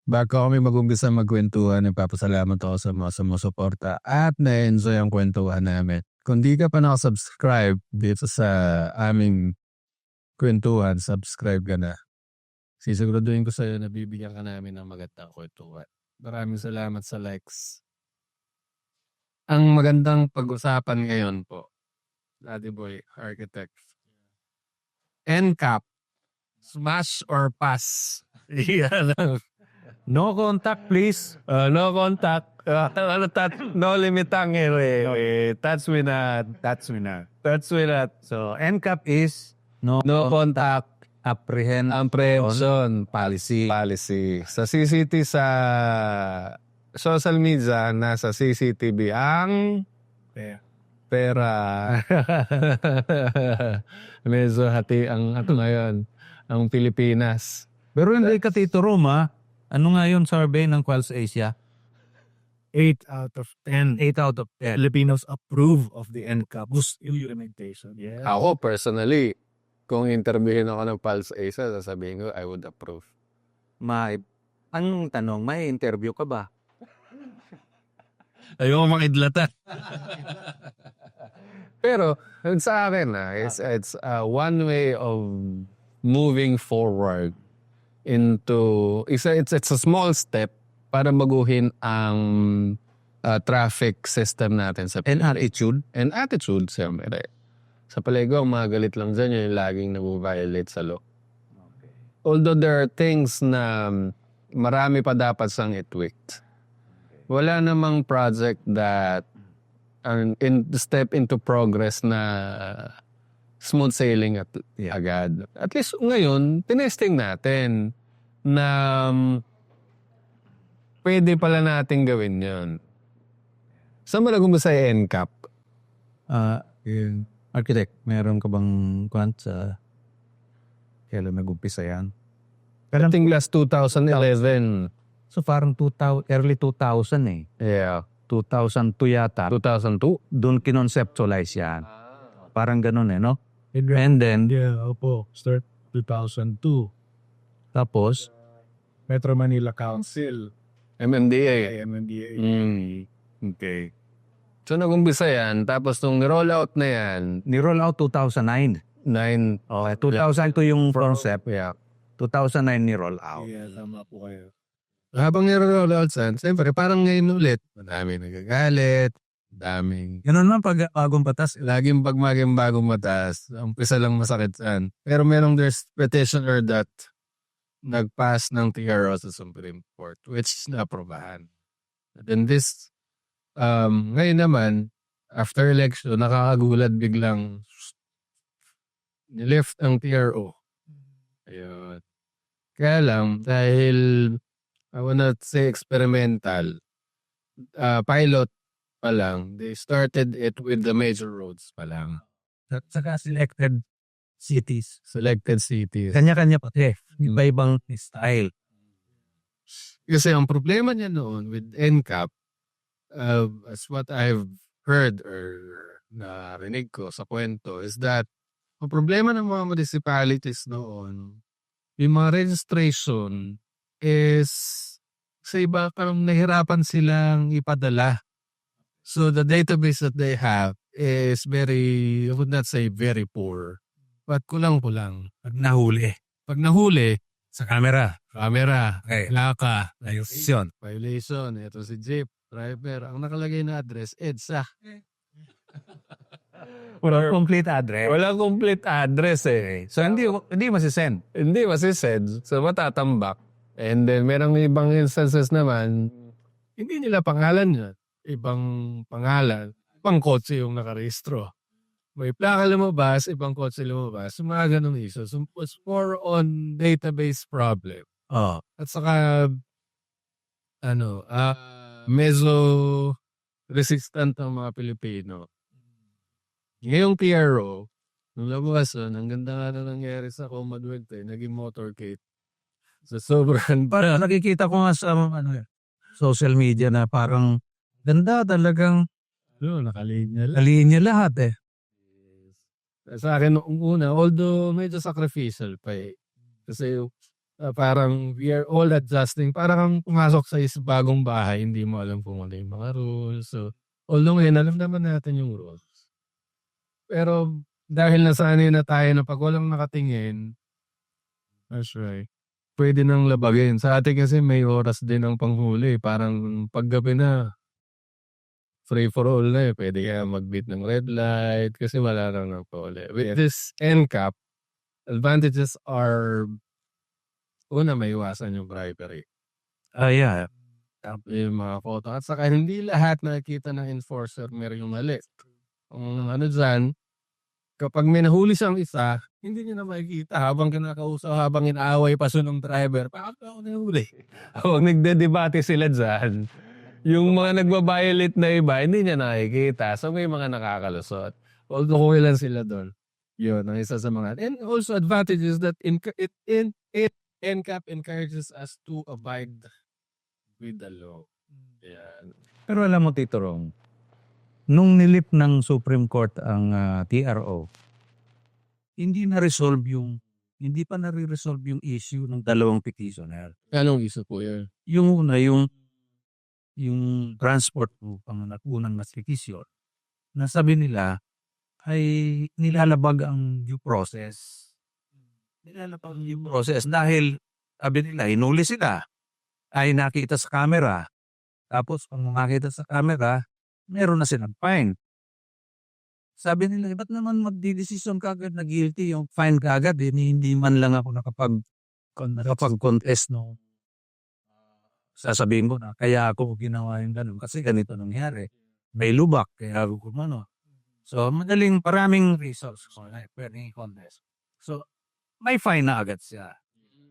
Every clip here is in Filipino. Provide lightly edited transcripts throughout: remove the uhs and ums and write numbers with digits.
Bago kami mag-umpisa magkwentuhan, nagpapasalamat ako sa mga sumusuporta at na-enjoy ang kwentuhan namin. Kung di ka pa nakasubscribe dito sa aming kwentuhan, subscribe ka na. Sisiguraduhin ko sa'yo na bibigyan ka namin ng magandang kwentuhan. Maraming salamat sa likes. Ang magandang pag-usapan ngayon po, Daddy Boy Architect. NCAP, smash or pass? Yan lang. No contact, please. No contact. No limitang touch me na. That's winner. Touch me na. So, NCAP is no Contact. apprehension policy. Sa sa social media, nasa CCTV ang pera. Medyo hati ang ngayon, ang Pilipinas. Pero hindi ka Tito Roma. Ano nga yun survey ng Quals Asia? 8 out of 10 8 out of 10. Filipinos approve of the NCAP's implementation. Yeah. Ako personally, kung interviewin ako ng Pulse Asia, sasabihin ko, I would approve. Anong tanong, may interview ka ba? Ayaw makidlatan. Pero sa akin, it's one way of moving forward into, it's a small step para baguhin ang traffic system natin sa And Pilipinas. And attitude, siyempre. Sa palego, ang mga galit lang dyan, yung laging nabu-violate sa law. Okay. Although there are things na marami pa dapat sang i-tweak. Wala namang project that step into progress na smooth sailing agad. At least ngayon, tinesting natin na pwede pala natin gawin yun. Saan mo nag-umpisa yung NCAP? Architect, meron ka bang sa kailan nag-umpisa yan? I think last 2011. So parang early 2000 eh. Yeah. 2002 yata. 2002? Doon kinonceptualize yan. Parang ganun eh, no? And then, yeah, opo. Start 2002. tapos, Metro Manila Council. MMDA. MMDA. Okay. So nag-umpisa yan, tapos nung roll out na yan, ni-roll out 2009. 9, Okay, 2002 yung concept. yeah. 2009 ni-roll out. Yeah, tama po kayo. Habang nire-roll out yan, siyempre parang ngayon ulit, madaming nagagalit, daming, Ganun lang pag bagong batas. laging pag maging bagong mataas, umpisa lang masakit yan. Pero merong there's petitioner that nag-pass ng TRO sa Supreme Court, which na-aprobahan. Then this, ngayon naman, after election, nakakagulat biglang nilift ang TRO. Ayun. Kaya lang, dahil I will not say experimental, pilot pa lang, they started it with the major roads pa lang. Saka selected cities. Selected cities. Kanya-kanya pati. Iba-ibang style. Kasi ang problema niya noon with NCAP, as what I've heard or narinig ko sa kwento, is that ang problema ng mga municipalities noon, yung mga registration is sa iba parang nahirapan silang ipadala. So the database that they have is very, I would not say very poor, but kulang-kulang. Pag nahuli. Pag nahuli, Sa camera. okay, laka, Violation. violation, ito si jeep, driver, ang nakalagay na address, EDSA. Walang complete address. Walang complete address eh. So hindi masisend. Hindi masisend, so matatambak. And then merong ibang instances naman, hindi nila pangalan yun. Ibang pangalan, ibang kotse yung nakarehistro. May plaka lumabas, ibang kotse lumabas. Mga ganong issues. So, it's more on database problem. Oh. At saka, medyo resistant ang mga Pilipino. Ngayong PRO, nung labas, ang ganda nga na nangyari sa Commonwealth naging motorcade. So, sobrang, Parang nakikita ko nga sa social media na parang ganda talagang nakalinya lahat eh. sa akin noong una, although medyo sacrificial pa eh. Kasi parang we are all adjusting. Parang kang pumasok sa bagong bahay, hindi mo alam kung ano yung mga rules. So, although ngayon, alam naman natin yung rules. Pero dahil nasanay na tayo na pag walang nakatingin, that's right, pwede nang labagin. Sa atin kasi may oras din ang panghuli. Parang paggabi na, free for all na eh. Pwede ka mag-beat ng red light kasi wala nang nagpahuli. With this NCAP, advantages are, una, may iwasan yung bribery. Yeah. Yung mga photo. At saka hindi lahat nakikita ng enforcer meron yung mali. Ang ano dyan, kapag may nahuli siyang isa, hindi niya na makikita habang kinakausap, habang inaaway pa siya ng driver. Bakit ako nahuli? Habang nagdedebate sila dyan, yung mga nagbabiolate na iba, hindi niya nakikita. So may mga nakakalusot. Although okay lang sila doon. Yun, ang isa sa mga. And also advantages that NCAP encourages us to abide with the law. Yan. Pero alam mo, Tito Rong, nung nilip ng Supreme Court ang TRO, hindi pa nare-resolve yung issue ng dalawang petitioner. Anong isa po yan? Yung una, yung transport group, ang unang mas petition, na sabi nila ay nilalabag ang due process. Nilalabag ang due process dahil sabi nila, hinuli sila, ay nakita sa camera. Tapos kung makita sa camera, meron na silang fine. Sabi nila, ba't naman magdidesisyon kagad na guilty yung fine kagad? Hindi man lang ako nakapag-contest no. Sasabihin ko na, kaya ako ginawa yung ganun. Kasi ganito nangyari. May lubak, kaya ako kumano. So, paraming reasons kung pwedeng contest. So, may fine na agad siya.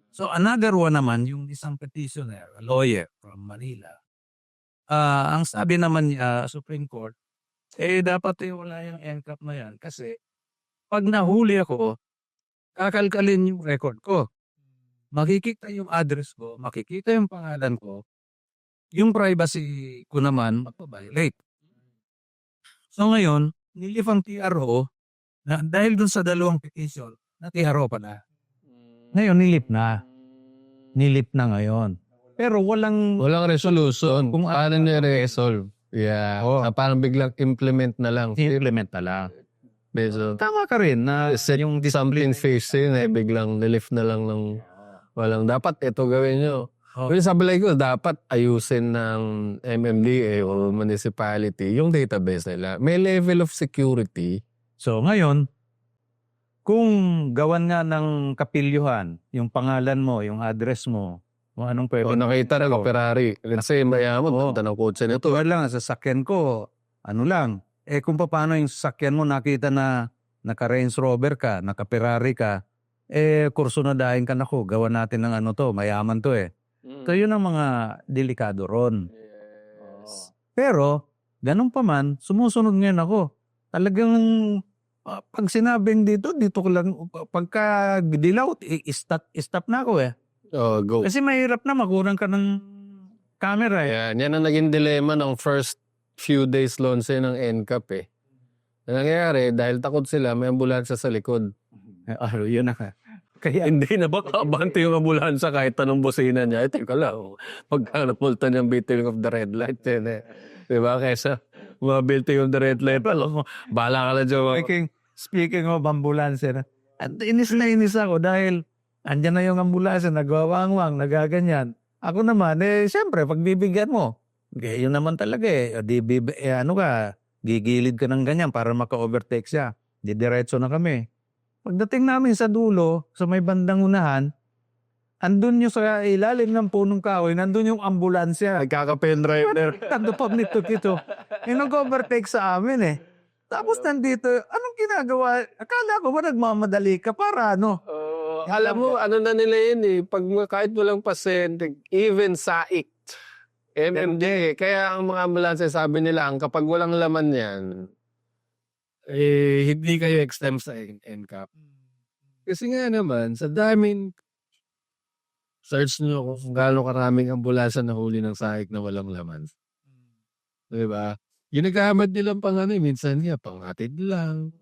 So, another one naman, yung isang petitioner, a lawyer from Manila. Ang sabi naman niya, Supreme Court, dapat wala yung NCAP na yan. Kasi, pag nahuli ako, kakalkalin yung record ko. Makikita yung address ko, makikita yung pangalan ko, yung privacy ko naman, magpabiolate. So ngayon, nilip ang TRO, na dahil dun sa dalawang petition, na TRO pala. Ngayon, nilip na. Nilip na ngayon. Pero walang resolution. Kung Paano nire-resolve? Yeah. Parang biglang implement na lang. implement na lang. So, Tama ka rin na yung something facing biglang nilift na lang ng walang dapat ito gawin nyo. Pero sabi lang ko, dapat ayusin ng MMDA o municipality yung database nila. May level of security. So ngayon, kung gawan nga ng kapilyuhan, yung pangalan mo, yung address mo, kung anong pwede. O nakita na Ferrari. Kasi mayaman, punta ng kotse nito. Ito lang, sa sasakyan ko, ano lang. Kung paano yung sasakyan mo nakita na naka-Range Rover ka, naka-Ferrari ka, kursunadahin ka na ko, gawa natin ng ano to, mayaman to eh. So yun ang mga delikado ron. Yes. Pero, ganun pa man, sumusunod ngayon ako. Talagang, pag sinabing dito ko lang, pagka dilaw, stop na ako eh. Oh, go. Kasi mahirap na, makurang ka ng camera eh. Yan ang naging dilemma ng first few days launch ng NCAP eh. Ang nangyayari, dahil takot sila, may ambulansya sa likod. Yun na ka. Kaya hindi na ba kabante yung ambulansya kahit anong busina niya? Teka lang, pagka napulta niyang beating of the red light. Diba? Kesa mabilting of the red light. Bahala ka lang dyan. Speaking of ambulansya, inis na inis ako dahil andyan na yung ambulansya, nagwawangwang, nagaganyan. Ako naman, siyempre, pagbibigyan mo, yun naman talaga gigilid ka ng ganyan para maka-overtake siya. Didiretso na kami. Pagdating namin sa dulo, sa may bandang unahan, andun yung sa ilalim ng punong kahoy, nandun yung ambulansya. Nagkaka-pen driver. Tando pa nito. Nag-overtake sa amin eh. Tapos nandito, anong ginagawa? Akala ko ba nagmamadali ka para ano? Alam mo, ano na nila yun eh. Pag kahit walang pasyente, even SAIC, MMD. Kaya ang mga ambulansya sabi nila, kapag walang laman yan, hindi kayo exempt sa NCAP. Kasi nga naman, sa daming search nyo kung gaano karaming ambulansya na huli ng SAIC na walang laman. Diba? Yung naghahamad nilang minsan nga, panghatid lang.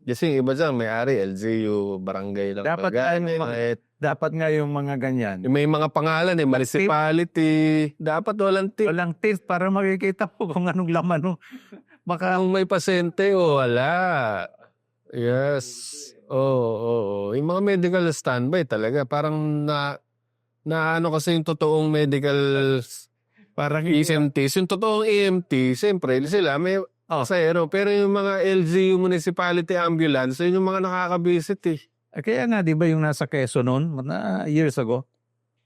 Kasi yung iba dyan, may-ari, LGU, barangay lang. Dapat dapat nga yung mga ganyan. May mga pangalan municipality. Dapat walang tip. Walang tip para makikita po kung anong laman. No? Kung may pasyente o wala. Yes. Oo. Yung mga medical standby talaga. Parang na ano kasi yung totoong medical Parang EMTs. Yung totoong EMT, siyempre sila may pasahero. Pero yung mga LGU municipality ambulance, yun yung mga nakakabisit eh. Kaya nga, di ba yung nasa Quezon noon, years ago,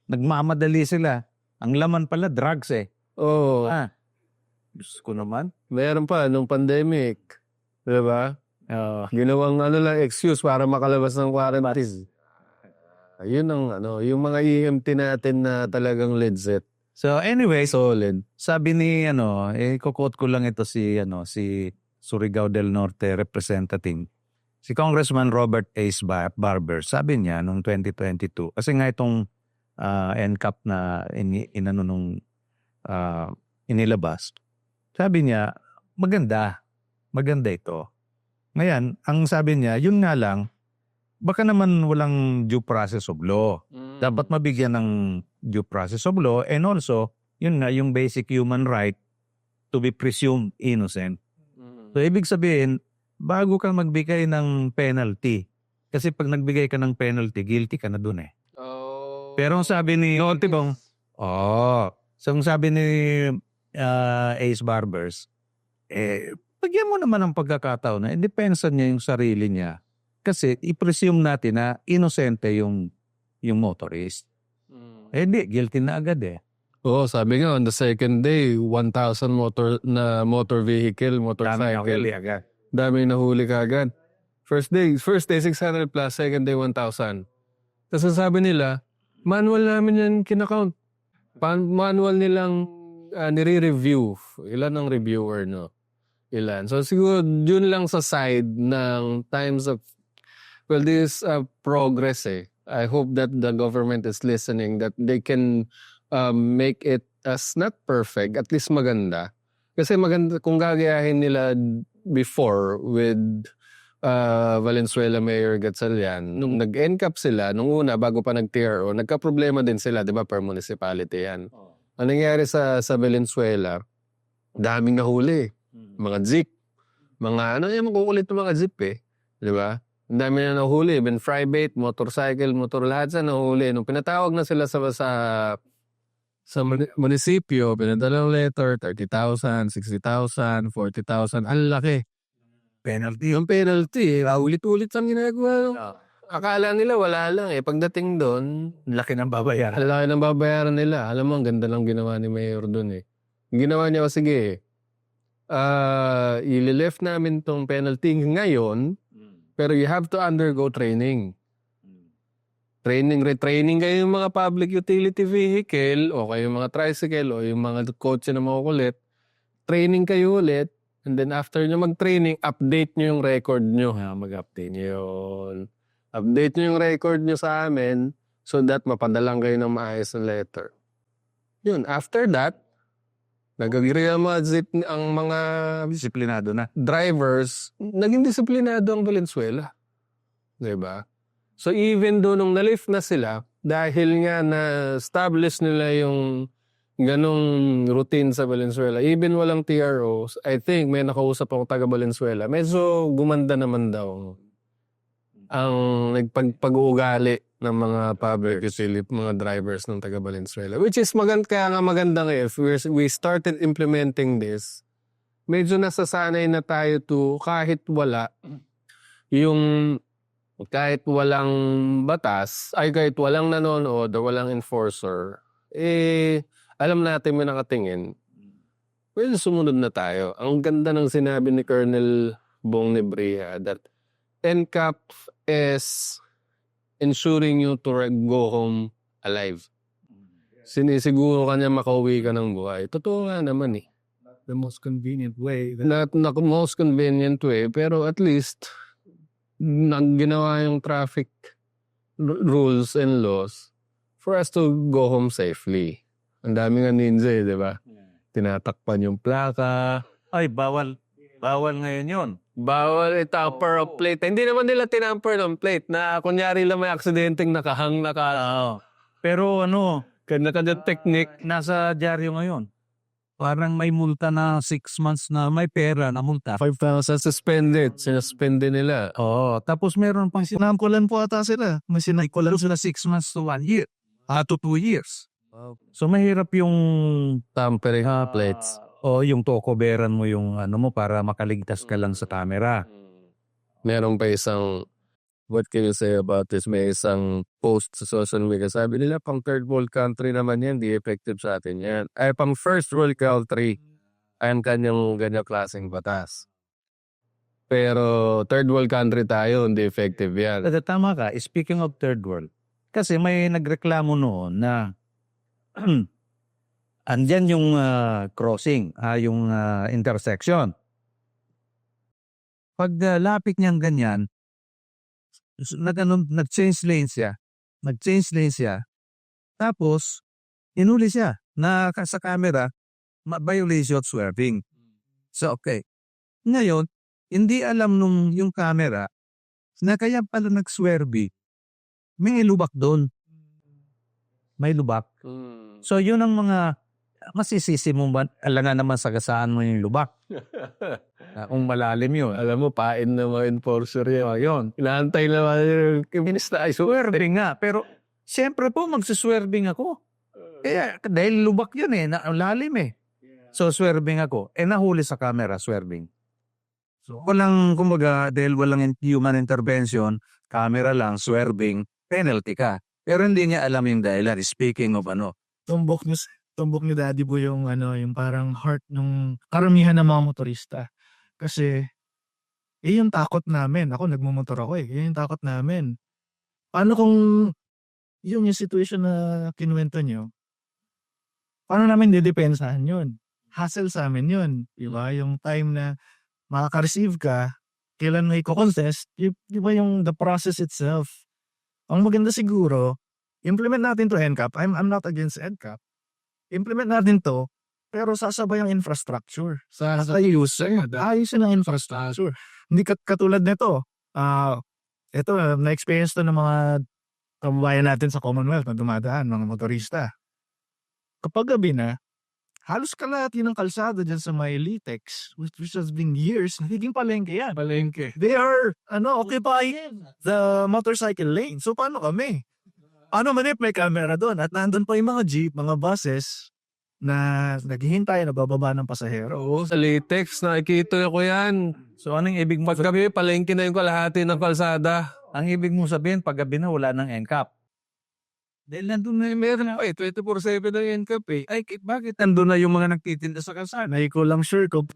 nagmamadali sila. Ang laman pala, drugs eh. Oo. Diyos ko naman. Meron pa nung pandemic. Diba? Ginawang excuse para makalabas ng quarantine. Ayun ang yung mga EMT natin na talagang legit. So anyway, Solid. sabi ni quote ko lang ito si Surigao del Norte representative. Si Congressman Robert Ace Barber, sabi niya noong 2022, kasi nga itong NCAP na inilabas, sabi niya, maganda ito. Ngayon, ang sabi niya, yun nga lang, baka naman walang due process of law. Dapat mabigyan ng due process of law and also, yun nga, yung basic human right to be presumed innocent. So, ibig sabihin, bago ka magbigay ng penalty, kasi pag nagbigay ka ng penalty, guilty ka na dun eh. Pero ang sabi ni so ang sabi ni Ace Barbers, pagyan mo naman ng pagkakataon na indepensa niya yung sarili niya. Kasi i-presume natin na inosente yung motorist. Hindi, guilty na agad eh. Sabi nga on the second day, 1,000 motor vehicle, motorcycle. Agad. Dami nahuli kagad. First day 600 plus, second day 1,000. Tapos sabi nila, manual namin yan kinakount. Manual nilang nire-review. Ilan ang reviewer, no? Ilan. So siguro yun lang sa side ng times of, this progress eh. I hope that the government is listening, that they can make it as not perfect, at least maganda. Kasi maganda kung gagayahin nila before with Valenzuela Mayor Gatchalian, nung nag-NCAP sila, nung una, bago pa nag-TRO, nagka-problema din sila, di ba, per municipality yan. Ang nangyari sa Valenzuela, daming nahuli. Mga jeep. Mga yung makukulit ng mga jeep eh. Di ba? Ang dami na nahuli. Even private, motorcycle, motor, lahat sa nahuli. Nung pinatawag na sila sa munisipyo, pinadalang letter, 30,000, 60,000, 40,000. Ang laki. Penalty. Yung penalty, ulit-ulit ang ginagawa. Akala nila wala lang eh. Pagdating doon, Laki ng babayaran. ang laki ng babayaran nila. Alam mo, ang ganda lang ginawa ni Mayor doon eh. Ang ginawa niya, sige, i-lift namin tong penalty ngayon, pero you have to undergo training. Retraining kayo yung mga public utility vehicle o kayo yung mga tricycle o yung mga kotse na makukulit. Training kayo ulit. And then after nyo mag-training, update nyo yung record nyo. Mag-update nyo yun. Update nyo yung record nyo sa amin so that mapadalang kayo ng maayos na letter. Yun. After that, nag-agree ang mga Disiplinado na. drivers, naging disiplinado ang Valenzuela. Diba? So even though nung na-lift na sila, dahil nga na-establish nila yung ganong routine sa Valenzuela, even walang TROs, I think may nakausap ako taga Valenzuela, medyo gumanda naman daw ang nagpag-uugali ng mga public utility, mga drivers ng taga Valenzuela. Which is kaya nga maganda if we started implementing this, medyo nasasanay na tayo to kahit walang batas, kahit walang nanonood o walang enforcer, alam natin may nakatingin, sumunod na tayo. Ang ganda ng sinabi ni Colonel Bong Nebria that NCAP is ensuring you to go home alive. Sinisiguro ka niya makauwi ka ng buhay. Totoo nga naman eh. The most convenient way. Not the most convenient way, pero at least ginawa yung traffic rules and laws for us to go home safely. Ang dami nga ninja di ba? Tinatakpan yung plaka. Ay, bawal ngayon yun. Bawal i-tamper ang plate. Hindi naman nila tinamper ng plate na kunyari lang may aksidenteng nakahang Oo. Pero kanya-kanya technique. nasa dyaryo ngayon. Parang may multa na 6 months na may pera na multa. 5,000 suspended. Sinuspende nila. Oo. Tapos meron pang Sinangkulan po ata sila. May sinaykulan sila 6 months to 1 year. To 2 years. So mahirap yung Tampering plates. yung tokoberan mo yung mo para makaligtas ka lang sa camera. Meron pa isang, what can you say about this? May isang post sa social media. Sabi nila, pang third world country naman yan, di effective sa atin yan. Ay, pang first world country, ay ang kanyang ganyang klaseng batas. Pero third world country tayo, hindi effective yan. Tama ka, speaking of third world, kasi may nagreklamo noon na andyan yung crossing, yung intersection. Pag lapit niyang ganyan, nag-change lane siya. Tapos, inuli siya na sa camera, violation of swerving. So, okay. Ngayon, hindi alam yung camera na kaya pala nag-swerve. May lubak doon. May lubak. So, yun ang mga masisisi mo ba? Alangan naman sagasaan mo yung lubak. Kung malalim yun. Alam mo, pain na mga enforcer yan. Yun. Inaantay naman yung minista ay Swerving nga. Pero, siyempre po, magsiswerving ako. Kaya, dahil lubak yun lalim So, swerving ako. Nahuli sa camera, swerving. So, kumbaga, dahil walang human intervention, camera lang, swerving, penalty ka. Pero hindi niya alam yung dahilan. Speaking of tumbok ni Daddy Boy yung yung parang heart ng karamihan ng mga motorista. Kasi yung takot namin. Ako nagmumotor ako Yun yung takot namin. Paano kung yung situation na kinuwento nyo, paano namin didepensahan yun? Hassle sa amin yun. Diba? Yung time na makaka-receive ka, kailan may contest, diba yung the process itself. Ang maganda siguro, implement natin to NCAP. I'm not against NCAP. Implement natin to, pero sasabay ang infrastructure. Ayusin ang infrastructure. Hindi katulad nito. Ito, na-experience to ng mga kababayan natin sa Commonwealth na dumadaan, mga motorista. Kapag gabi na, halos kalahati ng kalsada dyan sa may Litex, which has been years, nagiging palengke yan. palengke. They are, occupying the motorcycle lane. So, paano kami? Manip, may camera doon at nandun pa yung mga jeep, mga buses na naghihintay, nabababa ng pasahero. Oo, sa latex, nakikita ko yan. So, anong ibig mo Paggabi, palengke na yung kalahati ng kalsada. Ang ibig mo sabihin, pag gabi na wala ng NCAP. Dahil nandun na meron na, 24/7 na yan, kape. ay, bakit nandun na yung mga nagtitinda sa kalsada? Hindi ko lang sure kung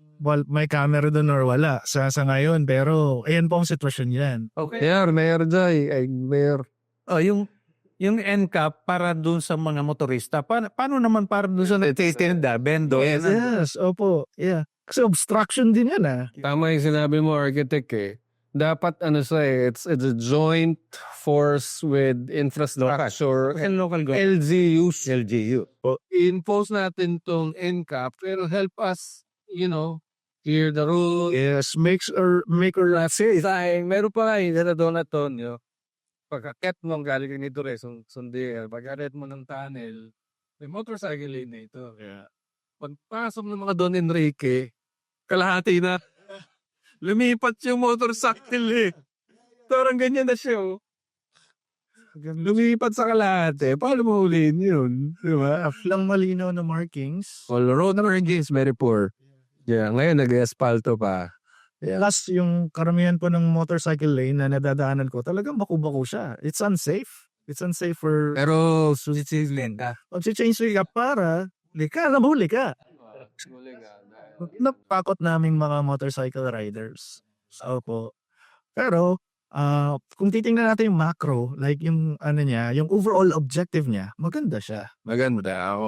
may camera doon or wala sa ngayon. Pero, ayan po ang sitwasyon yan. Okay. Mayor Jai, mayor. Yung NCAP para dun sa mga motorista. Paano naman para dun sa nagtitinda, vendor? Yes, opo. Yeah. Kasi obstruction din yan Tama yung sinabi mo, architect Dapat it's a joint force with infrastructure And local government. LGUs. LGU. I-impose natin tong NCAP pero help us, clear the road. Yes, make or Meron pa nga doon na to, pagkakit mo ang galing ni Dores, Sundier, pagkakit mo ng tunnel, may motorcycle lane na ito. Kaya, pagpasok ng mga Don Enrique, kalahati na, lumipat yung motorcycle Parang ganyan na siya, Lumipat sa kalahati. Paano mo ulihin yun? Diba? lang malinaw na markings. Well, road markings, very poor. Yeah, ngayon nag-espalto pa. Plus, yung karamihan po ng motorcycle lane na nadadaanan ko, talagang baku-baku siya. It's unsafe. It's unsafe for... Pero, susisilin ka. Mag-change ka para, nabuli ka. Napakot naming mga motorcycle riders. So po. Pero, kung titingnan natin yung macro, like yung yung overall objective niya, maganda siya. Maganda.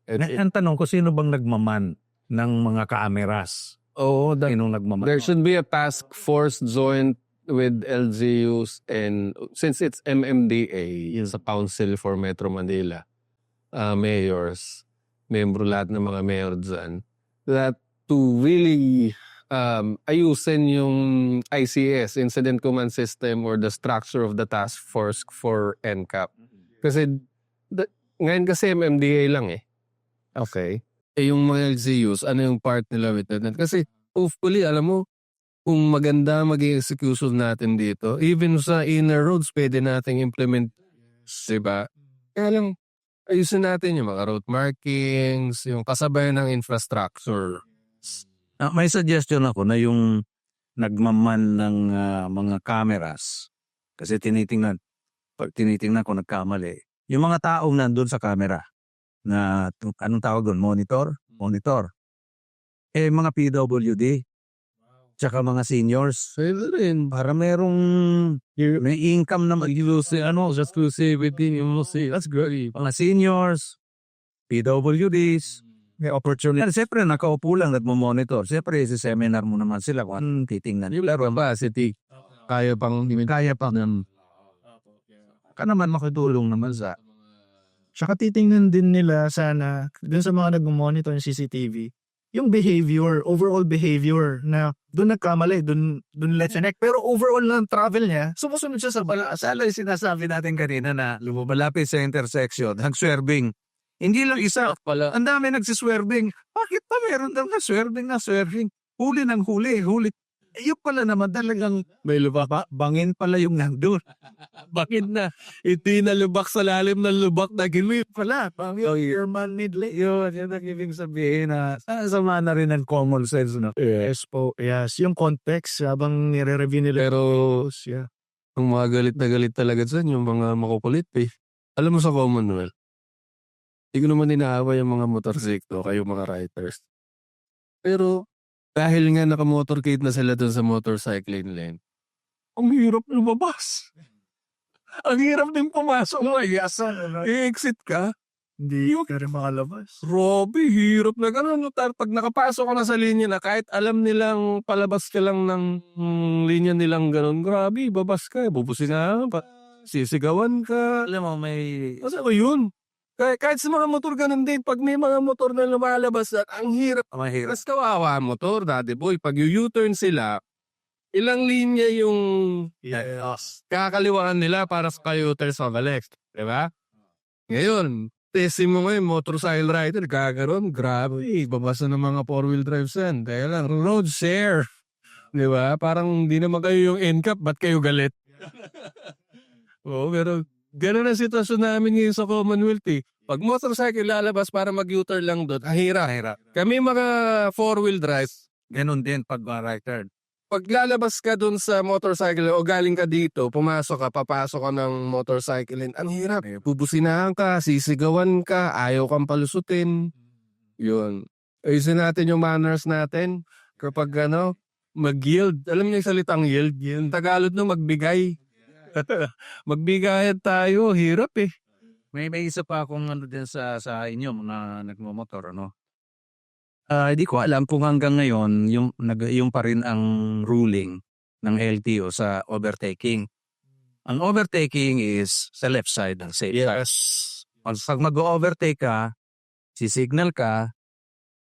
Ang tanong ko, sino bang nagmaman ng mga cameras? Sinong nagmaman? There should be a task force joint with LGUs and since it's MMDA, sa Council for Metro Manila, mayors, membro lahat ng mga mayor dyan, that to really ayusin yung ICS, Incident Command System, or the structure of the task force for NCAP. Kasi ngayon kasi MMDA lang eh. Okay. Eh yung mga LGUs, ano yung part nila with that? Kasi hopefully, alam mo, kung maganda maging execution natin dito, even sa inner roads, pwede nating implement, diba? Kaya lang, ayusin natin yung mga road markings, yung kasabayan ng infrastructure. May suggestion ako na yung nagmaman ng mga cameras. Kasi pag tinitingnan ko nagkamali, yung mga taong nandun sa camera na anong tawag doon? Monitor. Eh mga PWD. Tsaka mga seniors. Pwede rin. Para may income na Just to say within, you will see, that's great. mga seniors, PWDs, may opportunity. Siyempre, nakaupo lang nagmo-monitor. Siyempre, seminar mo naman sila kung anong titingnan. Yung laro ba, City? Kaya pang Ka naman makitulong naman sa Tsaka titingnan din nila sana dun sa mga nag-monitor ng CCTV, yung behavior, overall behavior na doon nagkamali, doon let's connect. Pero overall ng travel niya, sumusunod siya sa Asala yung sinasabi natin kanina na lumalapit sa intersection, nag-swerving. Hindi lang isa, ang dami nagsiswerving. Bakit pa meron daw na swerving? Huli ng huli. Yung pala naman talagang may lubak, bangin pala yung nandun. Bangin na. Hindi na lubak sa lalim ng lubak na gilid pala. Your man-made lane. Yun ang ibig sabihin na sama na rin ng common sense. No? Yes po, yes. Yung context habang nire-review nila. Pero, Yeah. ang mga galit na galit talaga dyan, yung mga makukulit eh. Alam mo sa Commonwealth, hindi ko naman inaawa yung mga motorsiklo, kayo mga riders. Pero, dahil nga naka-motorcade na sila dun sa motorcycling lane, ang hirap lumabas. Ang hirap din pumasok. I-exit ka. Hindi ka rin makalabas. Robbie, hirap na gano'n. Pag nakapasok ka na sa linya na, kahit alam nilang palabas ka lang ng linya nilang gano'n, grabe, babas ka. Bubusin na, sisigawan ka. Alam mo, may... Kasi ako yun. Kahit sa mga motor ganun din, pag may mga motor na lumalabas, ang hirap. Mahirap. Mas kawawa ang motor, daddy boy. Pag U-turn sila, ilang linya yung kakaliwaan nila para sa U-turn sa balik. Diba? Ngayon, testing mo ngayon, motorcycle rider, kagaroon, grabe, babasa ng mga four-wheel drives yan. Dahil lang, road share. Diba? Parang di naman kayo yung NCAP, ba't kayo galit? Oo, pero ganun ang sitwasyon namin ngayon sa Commonwealth eh. Pag motorcycle lalabas para mag-U-turn lang doon, hirap. Kami mga four-wheel drive, Ganun din pag rider. pag lalabas ka doon sa motorcycle o galing ka dito, pumasok ka, papasok ka ng motorcycle, ang hirap. Bubusinahan ka, sisigawan ka, ayaw kang palusutin. Yun. Ayusin natin yung manners natin kapag mag-yield. Alam niyo yung salitang yield? Yung Tagalog no, magbigay. Magbigayan tayo, hirap eh. May isa pa akong din sa inyo na nagmomotor, hindi ko alam kung hanggang ngayon yung pa rin ang ruling ng LTO sa overtaking. Ang overtaking is sa left side ng safe side. Pag mag-overtake ka, sisignal ka,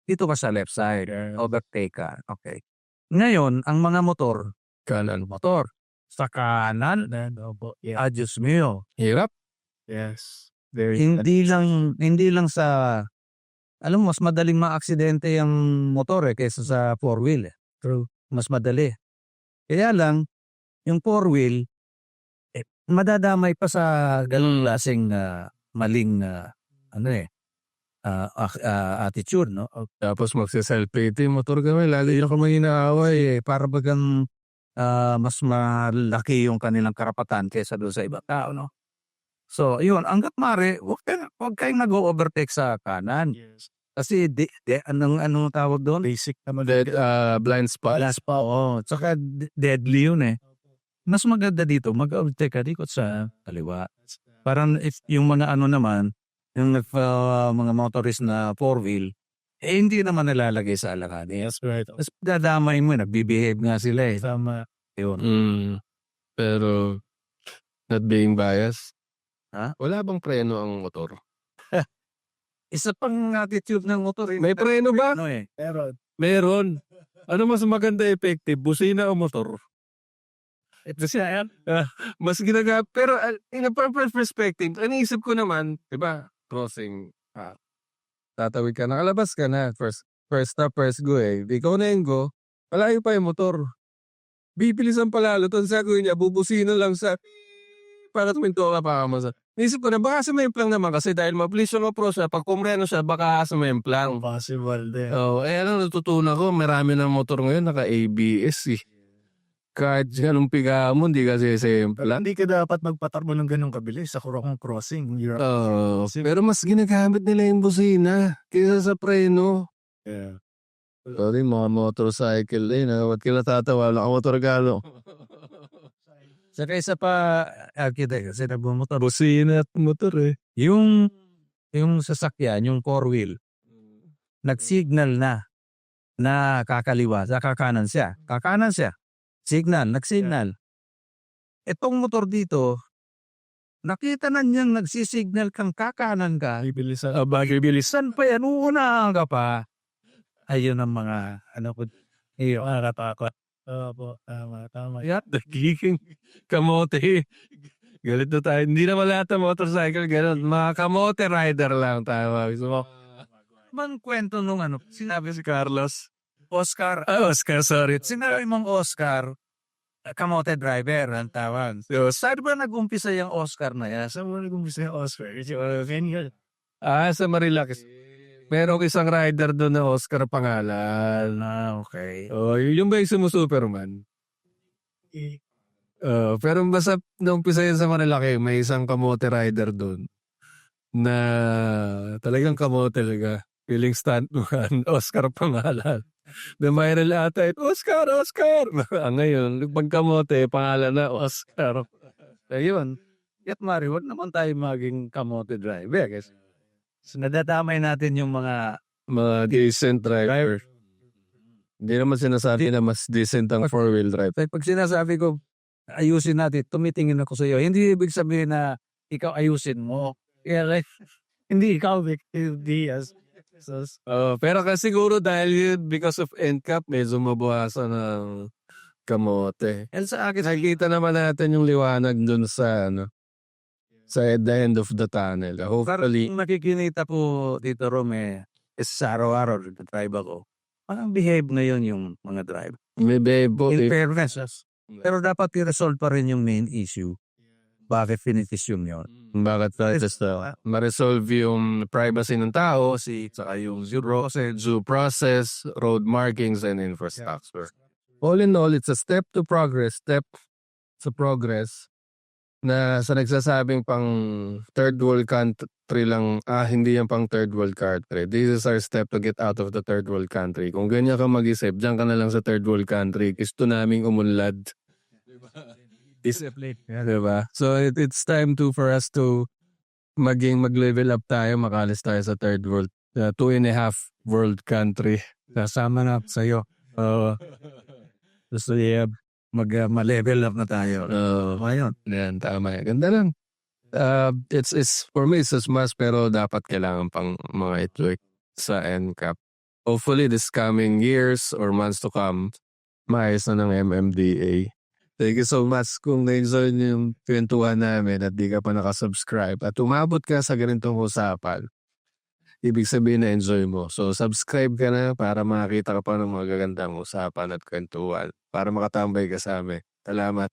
dito ka sa left side, overtake ka. Okay. Ngayon, ang mga motor, motor, sa kanan, Diyos mio. Hirap. Yes. Hindi lang sa, alam mo, mas madaling maaksidente yung motor kaysa sa four-wheel. True. Mas madali. Kaya lang, yung four-wheel, madadamay pa sa ganung lasing maling attitude, no? Tapos magsiselfie motor kami, lagi yung kami inaaway eh. Para bagang mas malaki yung kanilang karapatan kaysa doon sa ibang tao, no? So, yun, hanggat mare, huwag kayong nag-overtake sa kanan. Yes. Kasi anong tawag doon? Basic naman. Blind spot. Oo. Tsaka deadly yun eh. Mas maganda dito, mag-overtake ka dito sa kaliwa. Parang if yung mga naman, yung mga motorist na four-wheel, hindi naman nalalagay sa alanganin. That's right. Mas dadamay mo, nagbibehave nga sila eh. Tama. Yun. Pero, not being biased, Wala bang preno ang motor? Isa pang attitude ng motor. May preno ba? Pero, Meron. Ano mas maganda effective, busina o motor? Ito siya yan. Mas pero in a proper perspective, iniisip ko naman, 'di ba? Crossing, tatawid ka, nakalabas ka na, first stop, first go eh. Ikaw na yung go, malayo pa yung motor. Bibilisan pa lalo, tapos gagawin niya, bubusina lang sa para tuminto ka pa mo sa. Naisip ko na baka sumemplang naman kasi dahil mabilis yung approach siya, pag kumreno siya, baka sumemplang. Possible din. Ano natutunan ko, marami ng motor ngayon naka-ABS eh. Kahit anong piga mo, hindi kasi semplang. Hindi ka dapat magpatakbo ng ganong kabilis sa kurokong crossing. Pero mas ginagamit nila yung busina kaysa sa preno. Yeah. Sorry, mga motorcycle din. Ba't ka natatawa? Wala ka motor galo. Saka isa pa, architect, kasi nagmumotor. Busina at motor eh. Yung sasakyan, yung four wheel, nag-signal na kakaliwa, sa kakanan siya. Signal, nag-signal. Itong motor dito, nakita na niyang nagsisignal kang kakanan ka. Bibilisan. Bilisan pa yan, uuna ka pa. Ayun ang mga, nakakatakot. Opo, tama. Yan, nagiging kamote. Galit na tayo. Hindi naman lahat ng motorcycle ganun. Mga kamote rider lang tayo. Man kwento nung sinabi si Carlos. Oscar. Oscar, sorry. Sinabi mong Oscar, kamote driver ang tawag. So, saan ba nag-umpisa yung Oscar na yan? Saan mo nag-umpisa yung Oscar? Sa Marilac. Merong isang rider doon na Oscar pangalan. Okay. Yung ba yung sumusuperman? Pero basta nung umpisa yun sa Marilaki, may isang kamote rider doon na talagang kamote talaga. Feeling stuntman, Oscar pangalan. Na viral ata, Oscar! Ngayon, pag kamote, pangalan na Oscar. Ayun. Yat Mari, wag naman tayo maging kamote driver. Kasi so, nadadamay natin yung mga decent driver. Hindi naman sinasabi na mas decent ang four-wheel drive. Pag sinasabi ko, ayusin natin, tumitingin ako sa iyo. Hindi ibig sabihin na ikaw ayusin mo. Yeah, like, hindi ikaw, hindi as. Pero kasi siguro dahil yun, because of NCAP, medyo mabawasan ng kamote. And sa akin, Nakikita naman natin yung liwanag dun sa sa the end of the tunnel. Hopefully, kung nakikinita po dito, Rome, is sa araw-araw, drive ako. Parang behave ngayon yung mga drive. may bebo. In fairness, pero dapat i-resolve pa rin yung main issue. Bakit finitis yung yun? Bakit ma-resolve yung privacy ng tao, saka yung due process, road markings, and infrastructure. All in all, it's a step to progress, na sa nagsasabing pang third world country lang, hindi yan pang third world country. This is our step to get out of the third world country. Kung ganyan ka mag-isip, dyan ka na lang sa third world country. Gusto naming umunlad. Discipline. Diba? So it's time for us to mag-level up tayo, makalis tayo sa third world, 2.5 world country. Kasama na sa'yo. Gusto niya ma-level up na tayo. Ayun. Yan, tama. Ganda lang. It's for me, it's a must, pero dapat kailangan pang mga ito sa NCAP. Hopefully, this coming years or months to come, maayos na ng MMDA. Thank you so much kung na-enjoy niyo yung kwentuhan namin at di ka pa nakasubscribe at umabot ka sa ganitong usapan. Ibig sabihin na enjoy mo. So subscribe ka na para makakita ka pa ng mga gagandang usapan at kwentuhan para makatambay ka sa amin. Salamat.